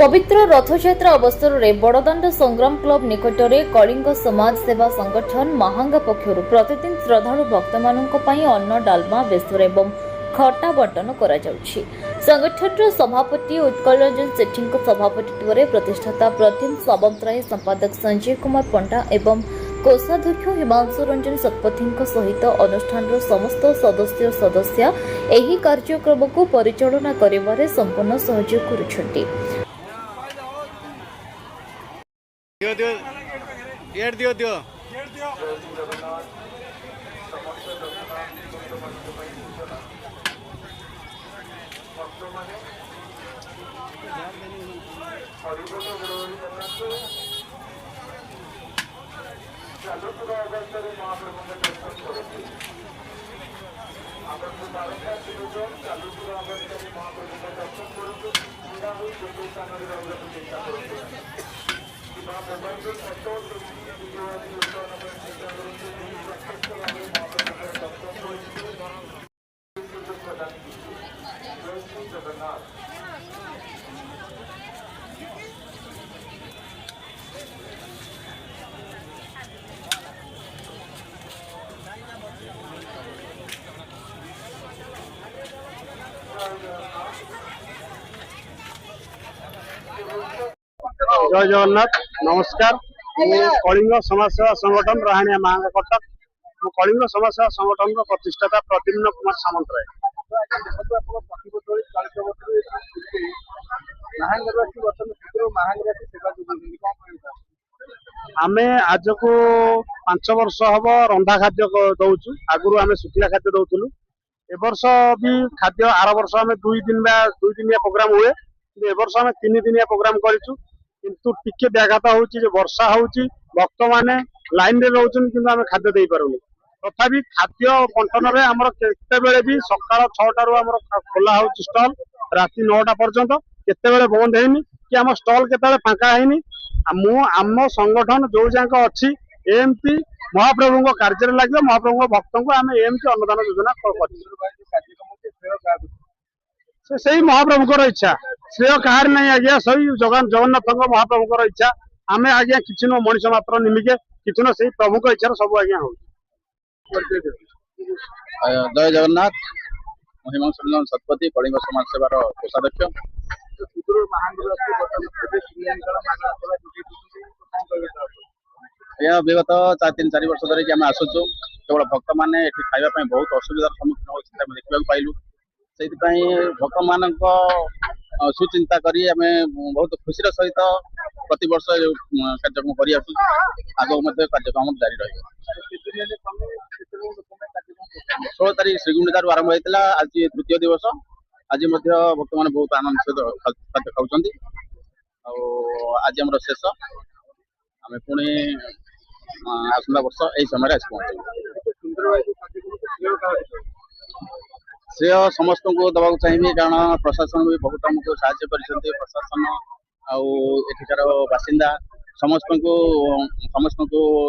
पवित्र रथयात्रा अवसर में बड़दाण्ड संग्राम क्लब निकट में कलिंग समाज सेवा संगठन महांगा पक्षर प्रतिदिन श्रद्धालु भक्त मानक अन्न डालमा बेसर एवं खटा बंटन करा जाउछि। संगठन सभापति उत्कल रंजन सेठी सभापतित्व में प्रतिष्ठाता प्रतिम सावंतराय संपादक संजय कुमार पंडा एवं कोषाध्यक्ष हिमांशु रंजन शतपथी सहित अनुष्ठान समस्त सदस्य एही कार्यक्रम को परिचालना करिबारे संपूर्ण सहयोग करुछन्ति। दियो जय जगन्नाथ नमस्कार। कलिंग समाज सेवा संगठन राहाणिया महांगा कटक कलिंग समाज सेवा संगठन प्रतिष्ठाता प्रतिदिन कुमार सामंतराय। आमे आज को 5 वर्ष हम रंधा खाद्य दौचु। आगुरी आम सुखिला खाद्य दौलु। ए वर्ष भी खाद्य आर वर्ष आम 2 दिनिया प्रोग्राम हुए। ए वर्ष आम 3 दिनिया प्रोग्राम करूँ किंतु टिके व्याघात होउची जे वर्षा होउची भक्त माने लाइन रे रहउछन किंतु आमे खाद्य देई पारुनी। तथापि खाद्य बंटन रे हमर केते बेले भी सकाळ 6टा रु हमर खोला होउची स्टॉल राति 9टा पर्यंत केते बेले बंद हेनी कि हम स्टॉल केते बेले फांका हेनी। आम संगठन जो जाक अछि एमपी महाप्रभु को कार्य रे लागो महाप्रभु भक्त को आमे एमपी अनुदान योजना कर सही महाप्रभु को इच्छा श्रेय कहार नहीं आज्ञा सही जगन्नाथ महाप्रभु इच्छा आमे आज्ञा किसी न मनुष्य मात्र निमिके किसी न सही प्रभु को इच्छा सब आज्ञा हो। जय जगन्नाथ हिमांशु रंजन शतपथी कलिंग समाज सेवार कोषाध्यक्ष। विगत 3-4 वर्ष धरिक आम आसुचु केवल भक्त मैंने खावाई बहुत असुविधार सम्मुखीन होता देखा पाइलु। से भक्त मान सुचिंता करी आमे बहुत खुशी सहित प्रति वर्ष कार्यक्रम कर आगे कार्यक्रम जारी रही। 16 तारीख श्रीगुंडीदारू आरंभ होता आज तृतीय दिवस। आज भक्त मैंने बहुत आनंद सहित खाद्य खाऊँ। आज आम शेष आम पुणी आसंता वर्ष यही समय पहुंच श्रेय समस्त को दबाक चाहिए कारण प्रशासन भी बहुत आमको साहाय्य कर प्रशासन आठिकार बासिंदा समस्त को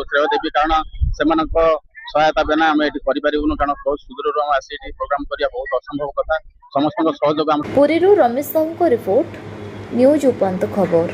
श्रेय देवी कारण से सहायता बिना आम ये करूँ कारण बहुत सुदूर आस प्रोग्राम करने बहुत असंभव कथा समस्त सहयोग। पुरी रमेश साहू को रिपोर्ट न्यूज उपांत खबर।